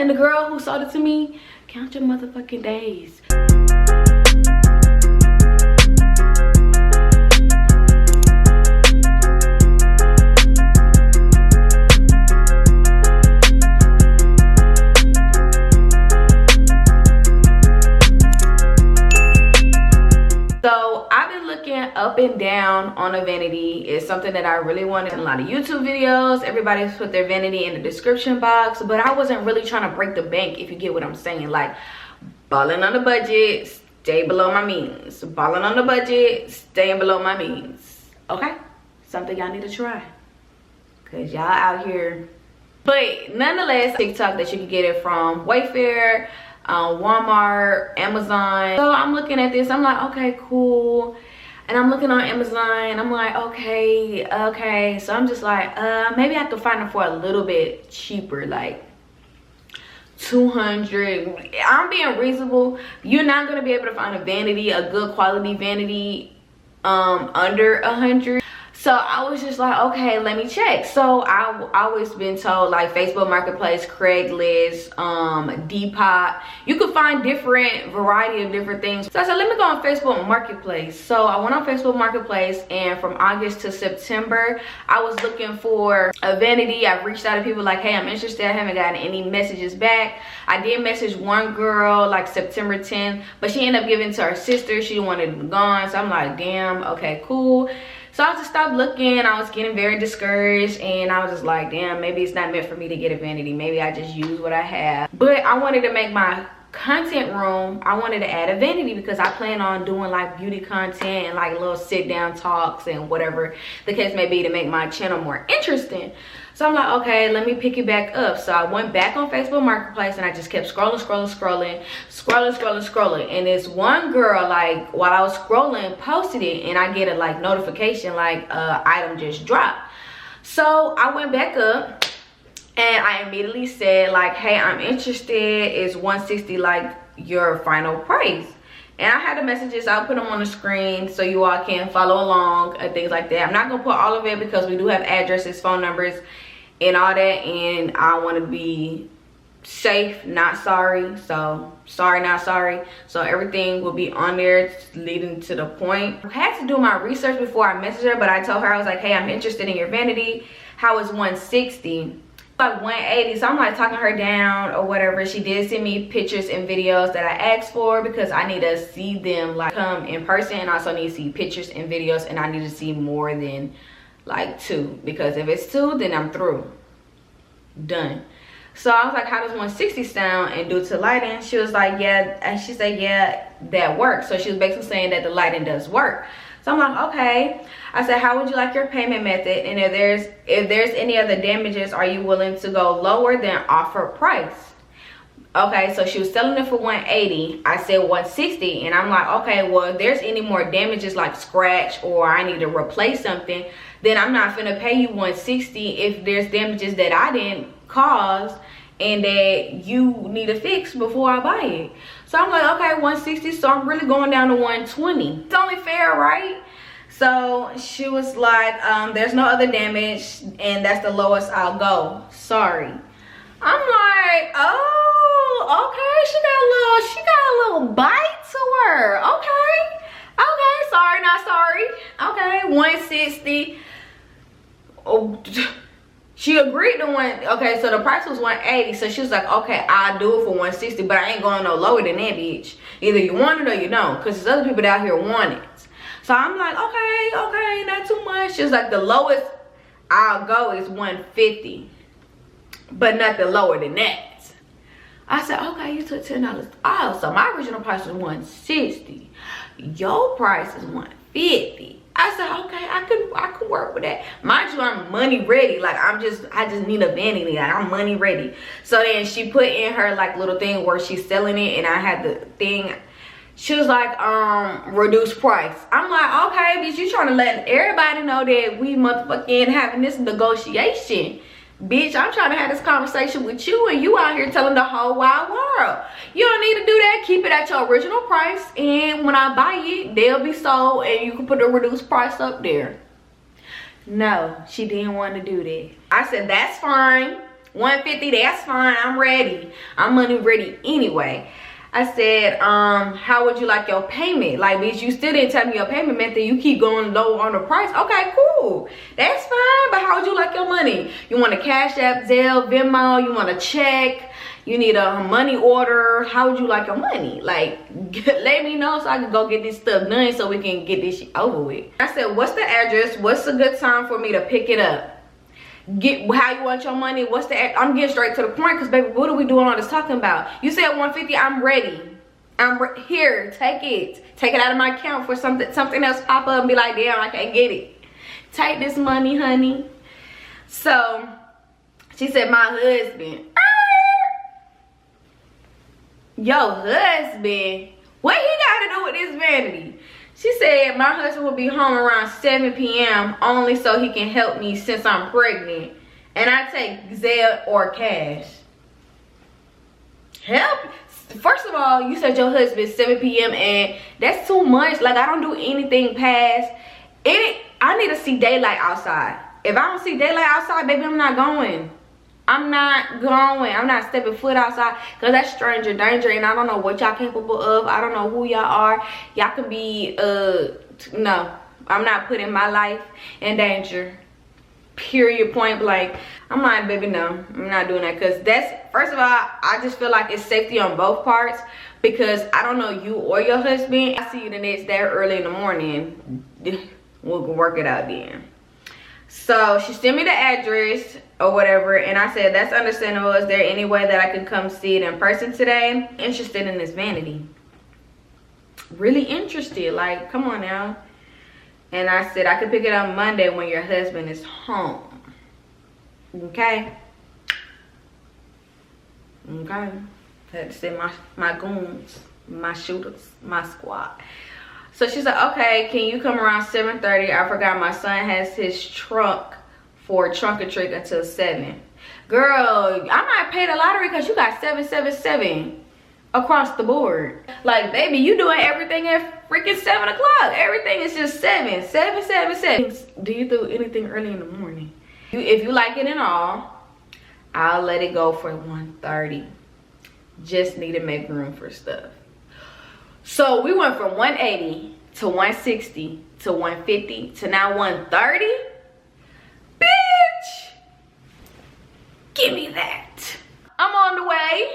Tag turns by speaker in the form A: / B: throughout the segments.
A: And the girl who sold it to me, count your motherfucking days. So I've been looking up and down on a vanity. It's something that I really wanted in a lot of YouTube videos. Everybody's put their vanity in the description box, but I wasn't really trying to break the bank, if you get what I'm saying. Like, balling on the budget, stay below my means. Balling on the budget, staying below my means. Okay? Something y'all need to try. Cause y'all out here. But nonetheless, TikTok that you can get it from Wayfair, Walmart, Amazon. So I'm looking at this, I'm like, okay, cool. And I'm looking on Amazon, I'm like, okay. So I'm just like, maybe I could find them for a little bit cheaper, like 200. I'm being reasonable. You're not gonna be able to find a vanity, a good quality vanity, under 100. So I was just like, okay, let me check. So I've always been told, like, Facebook Marketplace, Craigslist, Depop, you could find different variety of different things. So I said, let me go on Facebook Marketplace. So I went on Facebook Marketplace, and from August to September, I was looking for a vanity. I've reached out to people like, hey, I'm interested. I haven't gotten any messages back. I did message one girl like September 10th, but she ended up giving it to her sister. She wanted it gone. So I'm like, damn, okay, cool. So I just stopped looking. I was getting very discouraged, and I was just like, damn, maybe it's not meant for me to get a vanity. Maybe I just use what I have. But I wanted to make my content room, I wanted to add a vanity because I plan on doing like beauty content and like little sit down talks and whatever the case may be to make my channel more interesting. So I'm like, okay, let me pick it back up. So I went back on Facebook Marketplace, and I just kept scrolling. And this one girl, like, while I was scrolling, posted it, and I get a like notification like item just dropped. So I went back up, and I immediately said like, hey, I'm interested. Is 160 like your final price? And I had the messages, I'll put them on the screen so you all can follow along and things like that. I'm not gonna put all of it because we do have addresses, phone numbers, and all that, and I want to be safe, not sorry. So sorry, not sorry. So everything will be on there leading to the point. I had to do my research before I messaged her, but I told her, I was like, hey, I'm interested in your vanity. How is 160? Like 180. So I'm like talking her down or whatever. She did send me pictures and videos that I asked for because I need to see them like come in person, and also need to see pictures and videos, and I need to see more than like 2, because if it's 2, then I'm through, done. So I was like, how does 160 sound? And due to lighting, she was like, yeah. And she said, yeah, that works. So she was basically saying that the lighting does work. So I'm like, okay. I said, how would you like your payment method? And if there's any other damages, are you willing to go lower than offer price? Okay, so she was selling it for 180. I said 160, and I'm like, okay, well, if there's any more damages like scratch or I need to replace something, then I'm not gonna pay you 160 if there's damages that I didn't cause and that you need to fix before I buy it. So I'm like, okay, 160, so I'm really going down to 120. It's only fair, right? So she was like, there's no other damage, and that's the lowest I'll go. Sorry. I'm like, oh, okay, she got a little bite to her. Okay, sorry, not sorry. Okay, 160. Oh, she agreed to okay, so the price was 180. So she was like, okay, I'll do it for 160, but I ain't going no lower than that, bitch. Either you want it or you don't, because there's other people out here want it. So I'm like, okay, not too much. She was like, the lowest I'll go is 150, but nothing lower than that. I said, okay, you took $10 off. So my original price was 160. Your price is 150. I said, okay, I could work with that. Mind you, I'm money ready. Like, I just need a vanity. Like, I'm money ready. So then she put in her like little thing where she's selling it, and I had the thing. She was like, reduced price. I'm like, okay, bitch, you trying to let everybody know that we motherfucking having this negotiation. Bitch, I'm trying to have this conversation with you, and you out here telling the whole wide world. You don't need to do that. Keep it at your original price, and when I buy it, they'll be sold, and you can put a reduced price up there. No, she didn't want to do that. I said, that's fine. 150, that's fine. I'm ready. I'm money ready anyway. I said, how would you like your payment? Like, bitch, you still didn't tell me your payment method. You keep going low on the price. Okay, cool. That's fine. But how would you like your money? You want a Cash App, Zelle, Venmo? You want a check? You need a money order? How would you like your money? Like, let me know so I can go get this stuff done so we can get this shit over with. I said, what's the address? What's a good time for me to pick it up? Get how you want your money. What's the I'm getting straight to the point, because baby, what are we doing all this talking about? You said 150. I'm ready. Here, take it out of my account for something else pop up and be like, damn, I can't get it. Take this money, honey. So she said, my husband. Your husband, what he got to do with this vanity? She said, my husband will be home around 7 p.m. only so he can help me since I'm pregnant. And I take Zelle or cash. Help? First of all, you said your husband 7 p.m. and that's too much. Like, I don't do anything past it. I need to see daylight outside. If I don't see daylight outside, baby, I'm not going. I'm not going. I'm not stepping foot outside, because that's stranger danger, and I don't know what y'all capable of. I don't know who y'all are. Y'all can be no, I'm not putting my life in danger, period, point blank. I'm like, baby, no, I'm not doing that, because that's, first of all, I just feel like it's safety on both parts, because I don't know you or your husband. I see you the next day early in the morning. We'll work it out then. So she sent me the address or whatever, and I said, that's understandable. Is there any way that I can come see it in person today? Interested in this vanity. Really interested. Like, come on now. And I said, I could pick it up Monday when your husband is home. Okay. Okay. Had to say my goons, my shooters, my squad. So she said, okay, can you come around 7:30? I forgot my son has his trunk for trunk or treat until 7. Girl, I might pay the lottery because you got 777 across the board. Like, baby, you doing everything at freaking 7 o'clock. Everything is just 7, 7, 7, 7. Do you do anything early in the morning? If you like it and all, I'll let it go for 1:30. Just need to make room for stuff. So we went from 180 to 160 to 150 to now 130. Bitch, give me that. I'm on the way.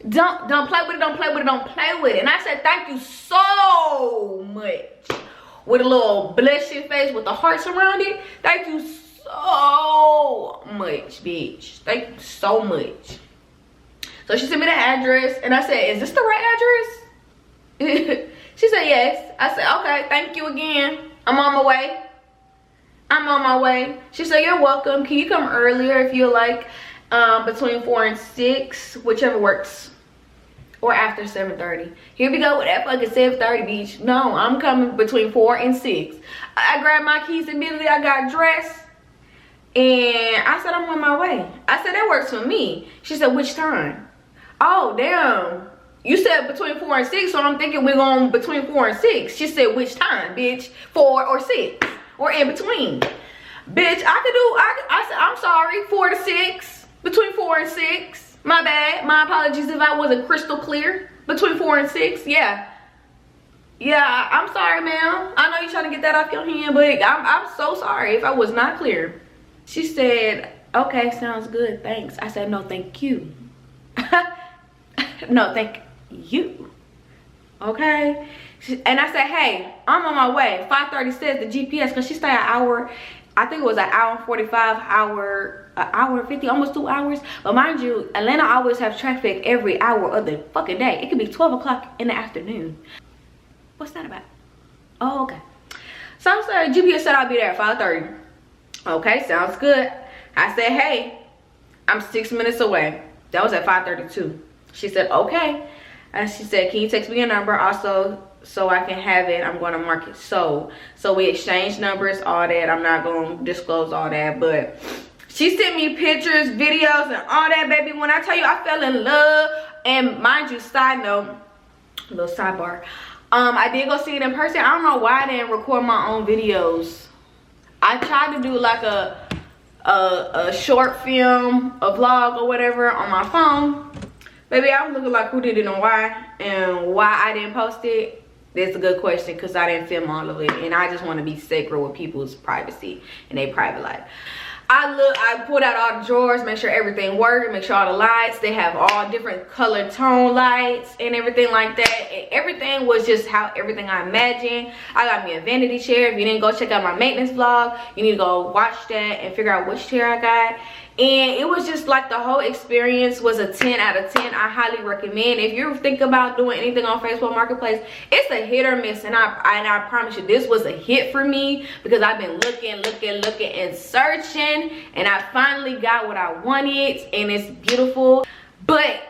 A: Don't play with it, don't play with it, don't play with it. And I said, thank you so much. With a little blushing face with the hearts around it. Thank you so much, bitch. Thank you so much. So she sent me the address, and I said, is this the right address? She said, yes. I said, okay, thank you again. I'm on my way. I'm on my way. She said, you're welcome. Can you come earlier if you like, between 4 and 6, whichever works. Or after 7:30. Here we go with that fucking 7:30, bitch. No, I'm coming between 4 and 6. I grabbed my keys immediately. I got dressed. And I said, I'm on my way. I said, that works for me. She said, which time? Oh, damn. You said between 4 and 6, so I'm thinking we're going between 4 and 6. She said, which time, bitch? 4 or 6. Or in between. Bitch, I said, I'm sorry, 4 to 6. Between 4 and 6. My bad. My apologies if I wasn't crystal clear. Between 4 and 6, yeah. Yeah, I'm sorry, ma'am. I know you're trying to get that off your hand, but I'm so sorry if I was not clear. She said, okay, sounds good, thanks. I said, no, thank you. No, thank you. Okay. And I said, hey, I'm on my way. 5:30 says the GPS, because she stayed an hour. I think it was an hour and 45, hour and 50, almost 2 hours. But mind you, Atlanta always have traffic every hour of the fucking day. It could be 12 o'clock in the afternoon. What's that about? Oh, okay. So I said, GPS said I'll be there at 5:30. Okay, sounds good. I said, hey, I'm 6 minutes away. That was at 5:32. She said, okay. And she said, can you text me your number also so I can have it? I'm going to mark it so we exchanged numbers, all that. I'm not going to disclose all that, but she sent me pictures, videos, and all that, baby. When I tell you I fell in love, and mind you, side note, a little sidebar, I did go see it in person. I don't know why I didn't record my own videos. I tried to do like a a short film, a vlog or whatever on my phone, baby, I'm looking like who did it and why I didn't post it. That's a good question, because I didn't film all of it, and I just want to be sacred with people's privacy and their private life. I pulled out all the drawers, make sure everything worked, make sure all the lights, they have all different color tone lights and everything like that. And everything was just how everything I imagined. I got me a vanity chair. If you didn't go check out my maintenance vlog, you need to go watch that and figure out which chair I got. And it was just like the whole experience was a 10 out of 10. I highly recommend. If you're thinking about doing anything on Facebook Marketplace, it's a hit or miss. And I promise you, this was a hit for me, because I've been looking and searching. And I finally got what I wanted. And it's beautiful. But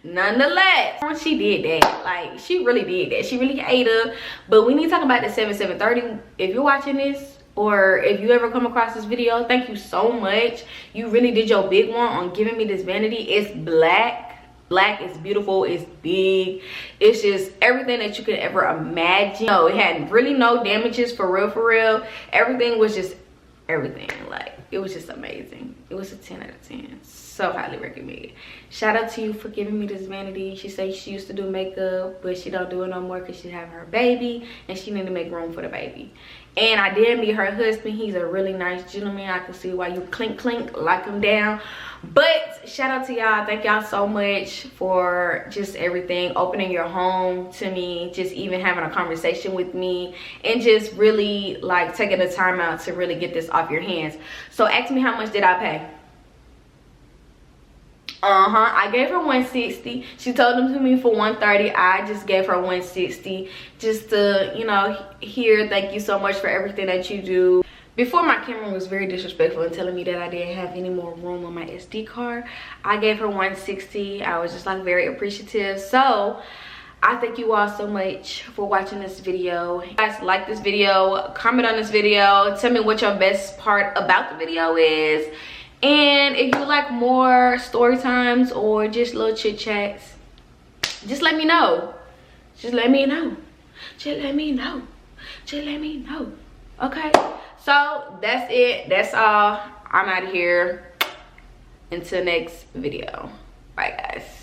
A: nonetheless, she did that. Like, she really did that. She really ate up. But we need to talk about the 7730. If you're watching this, or if you ever come across this video, thank you so much. You really did your big one on giving me this vanity. It's black. Black is beautiful. It's big. It's just everything that you could ever imagine. No, it had really no damages, for real. Everything was just everything. Like, it was just amazing. It was a 10 out of 10. So highly recommended. Shout out to you for giving me this vanity. She said she used to do makeup, but she don't do it no more because she's having her baby and she need to make room for the baby. And I did meet her husband. He's a really nice gentleman. I can see why you clink like him down. But shout out to y'all. Thank y'all so much for just everything, opening your home to me, just even having a conversation with me, and just really like taking the time out to really get this off your hands. So ask me, how much did I pay? I gave her $160. She told them to me for $130. I just gave her $160 just to, you know, hear thank you so much for everything that you do. Before, my camera was very disrespectful and telling me that I didn't have any more room on my SD card. I gave her $160. I was just like very appreciative. So I thank you all so much for watching this video. If you guys like this video, comment on this video, tell me what your best part about the video is. And if you would like more story times or just little chit chats, just let me know. Just let me know. Just let me know. Just let me know. Okay, so that's it. That's all. I'm out of here. Until next video. Bye, guys.